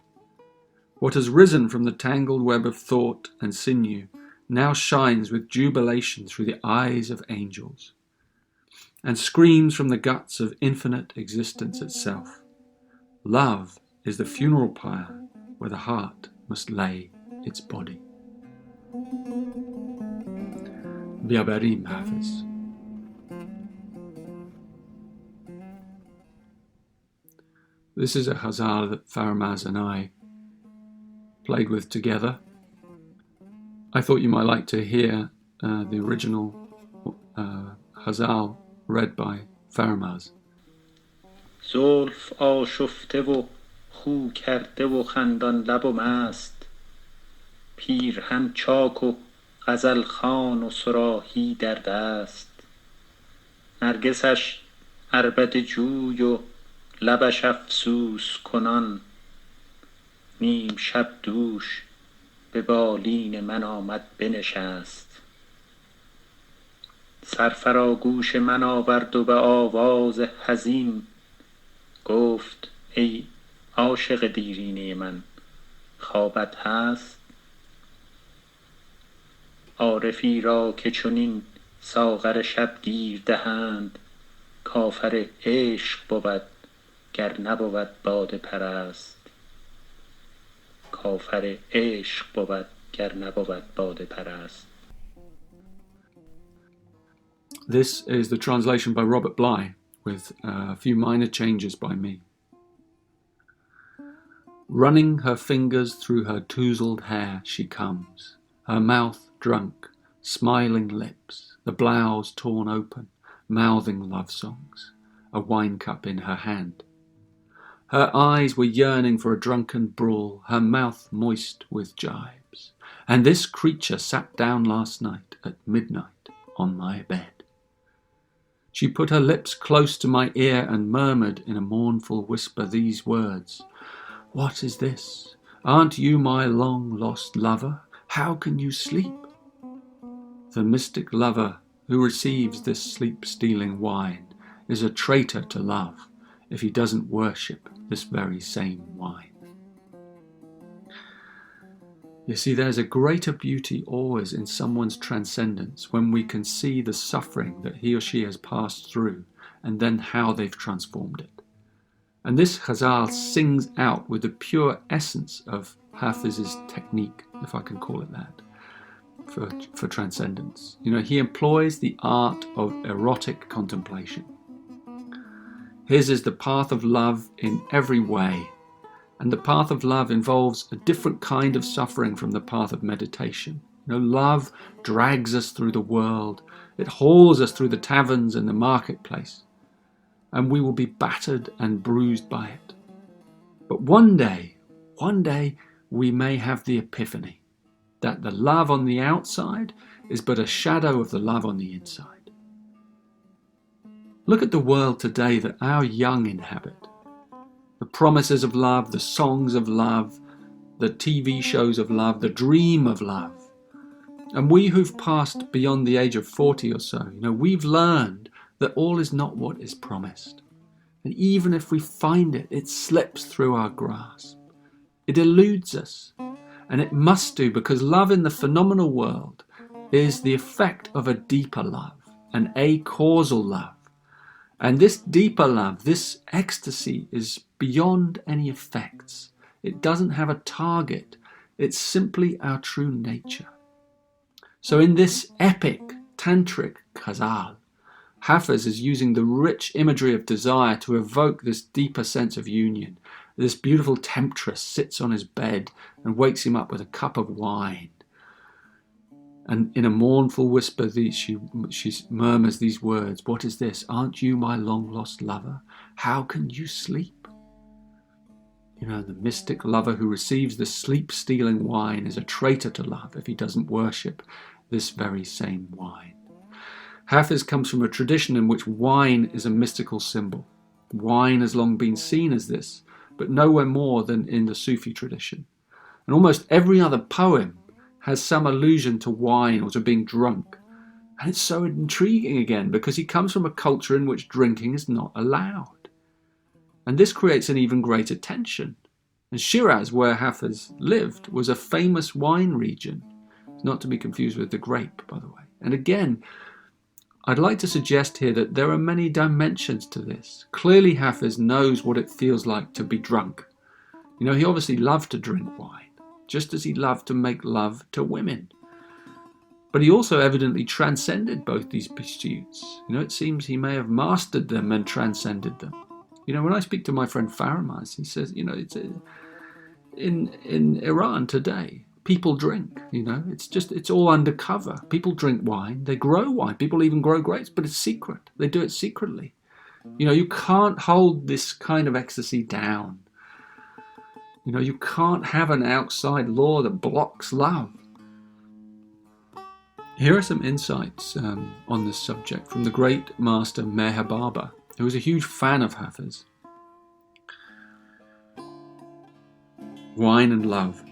[SPEAKER 1] What has risen from the tangled web of thought and sinew now shines with jubilation through the eyes of angels, and screams from the guts of infinite existence itself. Love is the funeral pyre where the heart must lay its body. بیابریم حافظ. This is a ghazal that Faramaz and I played with together. I thought you might like to hear the original ghazal read by Faramaz.
[SPEAKER 3] زلف آشفته و خو کرده و خندان لب و مست، پیرهن چاک و غزل خوان و صراحی در دست، نرگسش عربده جوی و لبش افسوس کنان، نیم شب دوش به بالین من آمد بنشست، سرفراگوش من آورد و به آواز حزین گفت ای عاشق دیرینه من خوابت هست؟ عارفی را که چنین ساغر شب گیر دهند، کافر عشق بود گر نبود باده پرست، کافر عشق بود گر نبود باده پرست.
[SPEAKER 1] This is the translation by Robert Bly, with a few minor changes by me. Running her fingers through her touzled hair she comes, her mouth drunk, smiling lips, the blouse torn open, mouthing love songs, a wine cup in her hand. Her eyes were yearning for a drunken brawl, her mouth moist with gibes. And this creature sat down last night at midnight on my bed. She put her lips close to my ear and murmured in a mournful whisper these words, "What is this? Aren't you my long-lost lover? How can you sleep?" The mystic lover who receives this sleep-stealing wine is a traitor to love if he doesn't worship this very same wine. You see, there's a greater beauty always in someone's transcendence when we can see the suffering that he or she has passed through and then how they've transformed it. And this ghazal sings out with the pure essence of Hafez's technique, if I can call it that, for transcendence. You know, he employs the art of erotic contemplation. His is the path of love in every way, and the path of love involves a different kind of suffering from the path of meditation. You know, love drags us through the world. It hauls us through the taverns and the marketplace, and we will be battered and bruised by it. But one day, we may have the epiphany that the love on the outside is but a shadow of the love on the inside. Look at the world today that our young inhabit. The promises of love, the songs of love, the TV shows of love, the dream of love. And we who've passed beyond the age of 40 or so, you know, we've learned that all is not what is promised. And even if we find it, it slips through our grasp. It eludes us. And it must do, because love in the phenomenal world is the effect of a deeper love, an acausal love. And this deeper love, this ecstasy, is beyond any effects. It doesn't have a target. It's simply our true nature. So in this epic tantric ghazal, Hafez is using the rich imagery of desire to evoke this deeper sense of union. This beautiful temptress sits on his bed and wakes him up with a cup of wine. And in a mournful whisper, she murmurs these words, "What is this? Aren't you my long-lost lover? How can you sleep?" You know, the mystic lover who receives the sleep-stealing wine is a traitor to love if he doesn't worship this very same wine. Hafez comes from a tradition in which wine is a mystical symbol. Wine has long been seen as this, but nowhere more than in the Sufi tradition. And almost every other poem has some allusion to wine or to being drunk. And it's so intriguing again, because he comes from a culture in which drinking is not allowed. And this creates an even greater tension. And Shiraz, where Hafez lived, was a famous wine region, not to be confused with the grape, by the way. And again, I'd like to suggest here that there are many dimensions to this. Clearly Hafez knows what it feels like to be drunk. You know, he obviously loved to drink wine, just as he loved to make love to women. But he also evidently transcended both these pursuits. You know, it seems he may have mastered them and transcended them. You know, when I speak to my friend Faramaz, he says, you know, in Iran today, people drink, you know, it's all undercover. People drink wine, they grow wine, people even grow grapes, but it's secret. They do it secretly. You know, you can't hold this kind of ecstasy down. You know, you can't have an outside law that blocks love. Here are some insights on this subject from the great master Meher Baba, who was a huge fan of Hafez. Wine and love.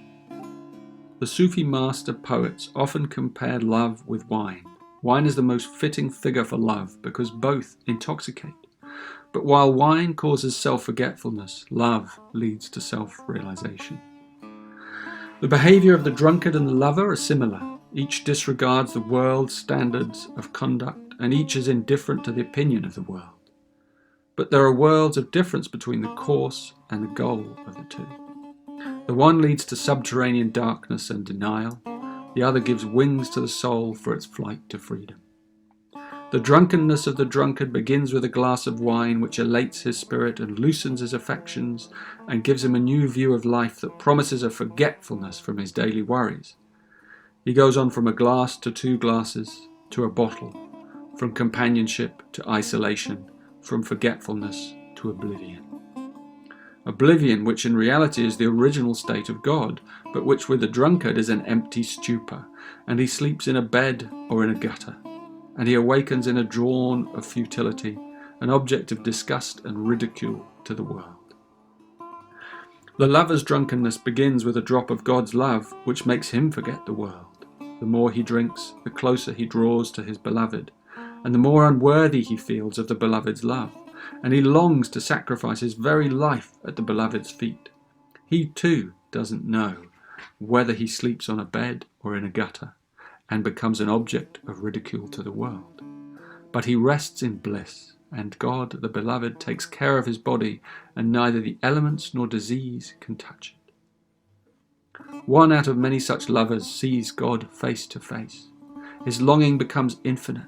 [SPEAKER 1] The Sufi master poets often compared love with wine. Wine is the most fitting figure for love because both intoxicate. But while wine causes self-forgetfulness, love leads to self-realization. The behavior of the drunkard and the lover are similar. Each disregards the world's standards of conduct, and each is indifferent to the opinion of the world. But there are worlds of difference between the course and the goal of the two. The one leads to subterranean darkness and denial. The other gives wings to the soul for its flight to freedom. The drunkenness of the drunkard begins with a glass of wine which elates his spirit and loosens his affections and gives him a new view of life that promises a forgetfulness from his daily worries. He goes on from a glass to 2 glasses to a bottle, from companionship to isolation, from forgetfulness to oblivion. Oblivion, which in reality is the original state of God, but which with the drunkard is an empty stupor, and he sleeps in a bed or in a gutter, and he awakens in a dawn of futility, an object of disgust and ridicule to the world. The lover's drunkenness begins with a drop of God's love, which makes him forget the world. The more he drinks, the closer he draws to his beloved, and the more unworthy he feels of the beloved's love, and he longs to sacrifice his very life at the beloved's feet. He too doesn't know whether he sleeps on a bed or in a gutter, and becomes an object of ridicule to the world. But he rests in bliss, and God, the beloved, takes care of his body, and neither the elements nor disease can touch it. One out of many such lovers sees God face to face. His longing becomes infinite.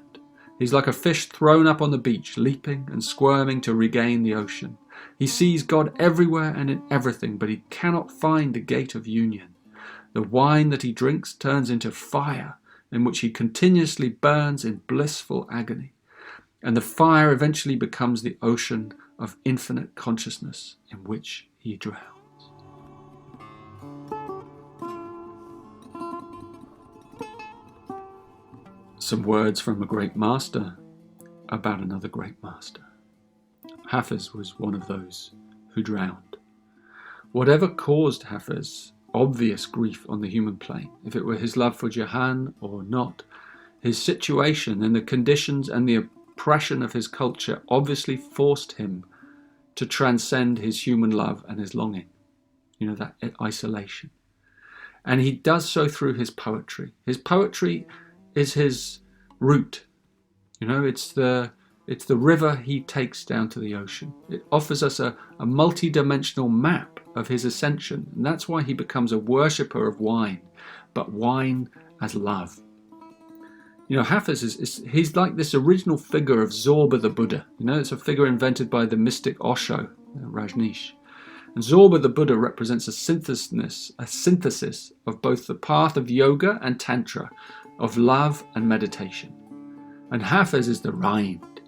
[SPEAKER 1] He's like a fish thrown up on the beach, leaping and squirming to regain the ocean. He sees God everywhere and in everything, but he cannot find the gate of union. The wine that he drinks turns into fire, in which he continuously burns in blissful agony. And the fire eventually becomes the ocean of infinite consciousness in which he drowns. Some words from a great master about another great master. Hafez was one of those who drowned. Whatever caused Hafez obvious grief on the human plane, if it were his love for Jahan or not, his situation and the conditions and the oppression of his culture obviously forced him to transcend his human love and his longing, that isolation. And he does so through his poetry. His poetry is his route. It's the river he takes down to the ocean. It offers us a multi-dimensional map of his ascension, and that's why he becomes a worshipper of wine, but wine as love. Hafez he's like this original figure of Zorba the Buddha. It's a figure invented by the mystic Osho, Rajneesh. And Zorba the Buddha represents a synthesis of both the path of yoga and tantra, of love and meditation. And Hafez is the rind,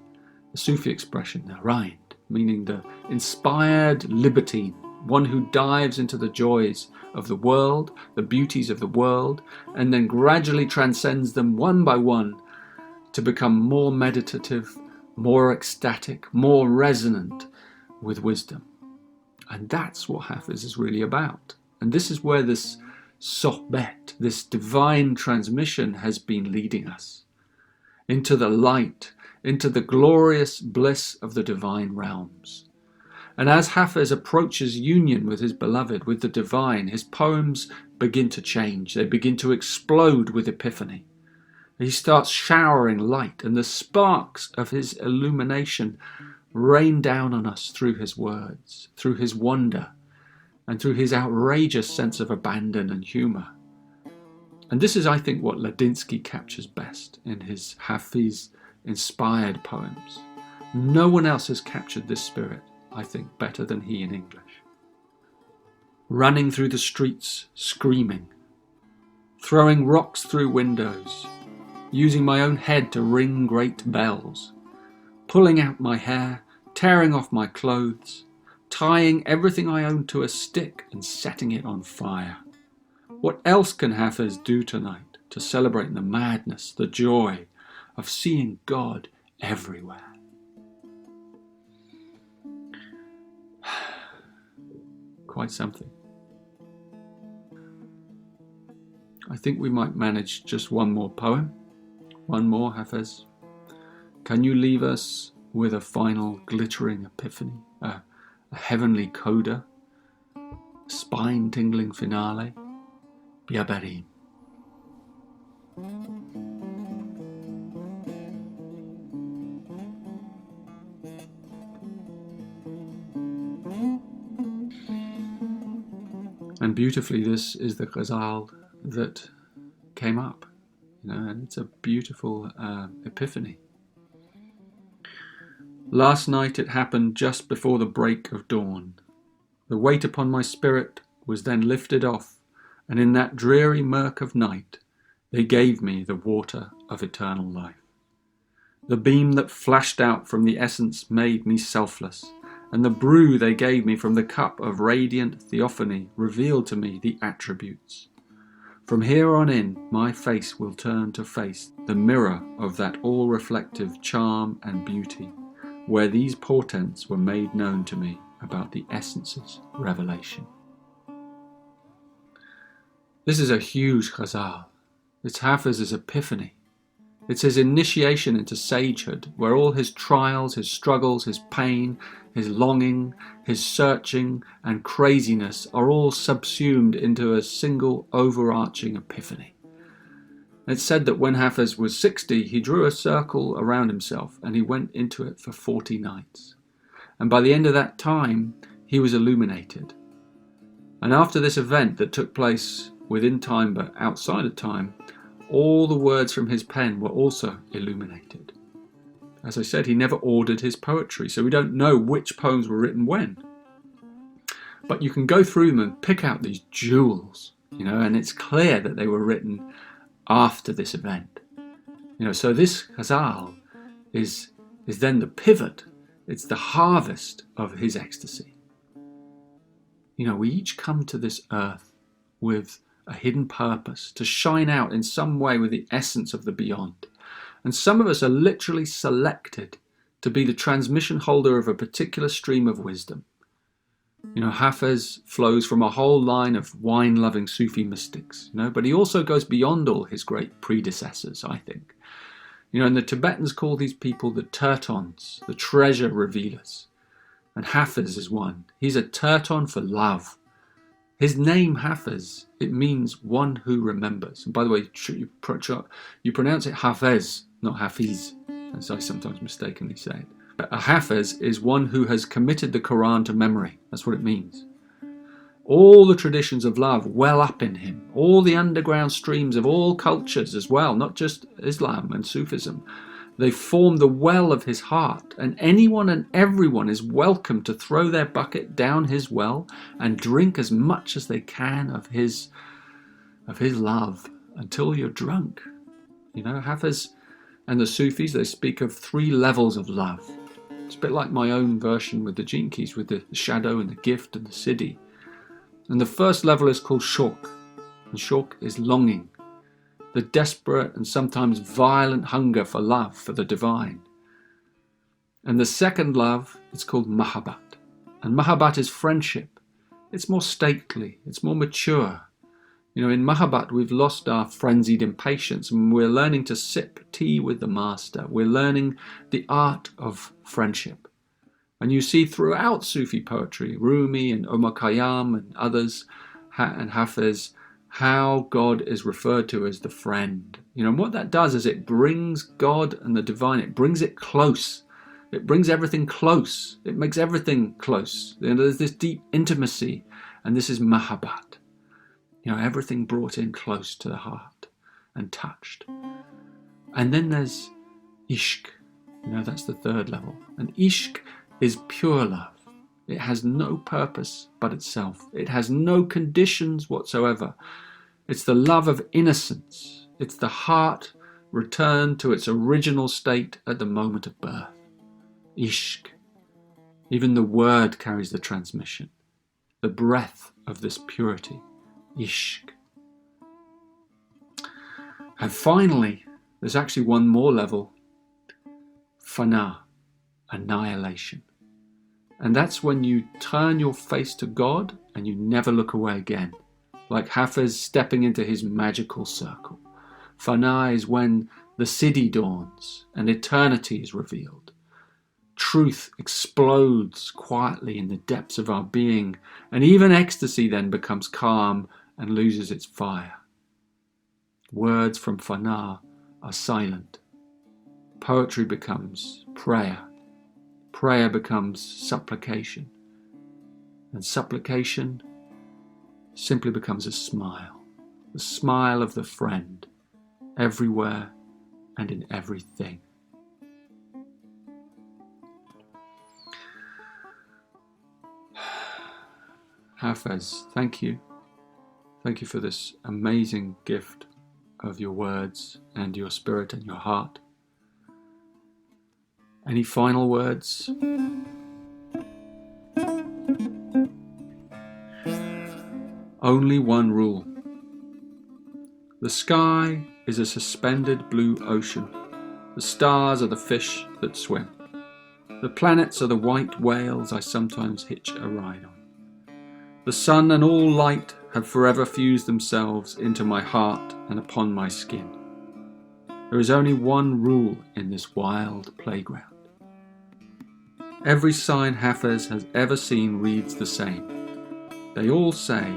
[SPEAKER 1] the Sufi expression, the rind, meaning the inspired libertine, one who dives into the joys of the world, the beauties of the world, and then gradually transcends them one by one to become more meditative, more ecstatic, more resonant with wisdom. And that's what Hafez is really about. And this is where this sohbet, this divine transmission, has been leading us into the light, into the glorious bliss of the divine realms. And as Hafez approaches union with his beloved, with the divine, his poems begin to change. They begin to explode with epiphany. He starts showering light, and the sparks of his illumination rain down on us through his words, through his wonder, and through his outrageous sense of abandon and humour. And this is, I think, what Ladinsky captures best in his Hafez-inspired poems. No one else has captured this spirit, I think, better than he in English. Running through the streets, screaming, throwing rocks through windows, using my own head to ring great bells, pulling out my hair, tearing off my clothes, tying everything I own to a stick and setting it on fire. What else can Hafez do tonight to celebrate the madness, the joy of seeing God everywhere? Quite something. I think we might manage just one more poem. One more, Hafez. Can you leave us with a final glittering epiphany, a heavenly coda, a spine-tingling finale? Biabarim. And beautifully, this is the ghazal that came up, and it's a beautiful epiphany. Last night it happened just before the break of dawn. The weight upon my spirit was then lifted off, and in that dreary murk of night they gave me the water of eternal life. The beam that flashed out from the essence made me selfless, and the brew they gave me from the cup of radiant theophany revealed to me the attributes. From here on in, my face will turn to face the mirror of that all-reflective charm and beauty, where these portents were made known to me about the essence's revelation. This is a huge ghazal. It's Hafez's epiphany. It's his initiation into sagehood, where all his trials, his struggles, his pain, his longing, his searching and craziness are all subsumed into a single overarching epiphany. It's said that when Hafez was 60, he drew a circle around himself and he went into it for 40 nights. And by the end of that time, he was illuminated. And after this event that took place within time but outside of time, all the words from his pen were also illuminated. As I said, he never ordered his poetry, so we don't know which poems were written when. But you can go through them and pick out these jewels, and it's clear that they were written after this event. So this Ghazal is then the pivot. It's the harvest of his ecstasy. We each come to this earth with a hidden purpose, to shine out in some way with the essence of the beyond. And some of us are literally selected to be the transmission holder of a particular stream of wisdom. Hafez flows from a whole line of wine-loving Sufi mystics, but he also goes beyond all his great predecessors, I think. And the Tibetans call these people the tertons, the treasure revealers. And Hafez is one. He's a terton for love. His name, Hafez, it means one who remembers. And by the way, you pronounce it Hafez, not Hafiz, as I sometimes mistakenly say it. A Hafez is one who has committed the Quran to memory. That's what it means. All the traditions of love well up in him. All the underground streams of all cultures as well, not just Islam and Sufism. They form the well of his heart, and anyone and everyone is welcome to throw their bucket down his well and drink as much as they can of his love until you're drunk. Hafez and the Sufis, they speak of 3 levels of love. It's a bit like my own version with the Gene Keys, with the shadow and the gift and the siddhi. And the first level is called shauq, and shauq is longing. The desperate and sometimes violent hunger for love, for the divine. And the second love is called Mohabbat. And Mohabbat is friendship. It's more stately, it's more mature. In Mohabbat we've lost our frenzied impatience and we're learning to sip tea with the master. We're learning the art of friendship. And you see throughout Sufi poetry, Rumi and Omar Khayyam and others, and Hafez, how God is referred to as the friend. And what that does is it brings God and the divine, it brings it close. It brings everything close. It makes everything close. There's this deep intimacy, and this is Mohabbat. Everything brought in close to the heart and touched. And then there's Ishq. That's the third level. And Ishq is pure love. It has no purpose but itself. It has no conditions whatsoever. It's the love of innocence. It's the heart returned to its original state at the moment of birth. Ishq. Even the word carries the transmission. The breath of this purity. Ishq. And finally, there's actually one more level. Fana. Annihilation. And that's when you turn your face to God and you never look away again. Like Hafez stepping into his magical circle. Fana is when the siddhi dawns and eternity is revealed. Truth explodes quietly in the depths of our being, and even ecstasy then becomes calm and loses its fire. Words from Fana are silent. Poetry becomes prayer. Prayer becomes supplication. And supplication simply becomes a smile. The smile of the friend, everywhere and in everything. Hafez, thank you. Thank you for this amazing gift of your words and your spirit and your heart. Any final words? Only one rule. The sky is a suspended blue ocean. The stars are the fish that swim. The planets are the white whales I sometimes hitch a ride on. The sun and all light have forever fused themselves into my heart and upon my skin. There is only one rule in this wild playground. Every sign Hafez has ever seen reads the same. They all say,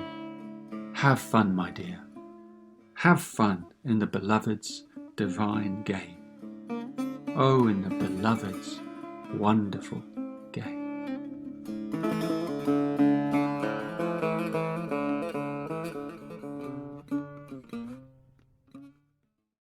[SPEAKER 1] "Have fun, my dear. Have fun in the beloved's divine game. Oh, in the beloved's wonderful game."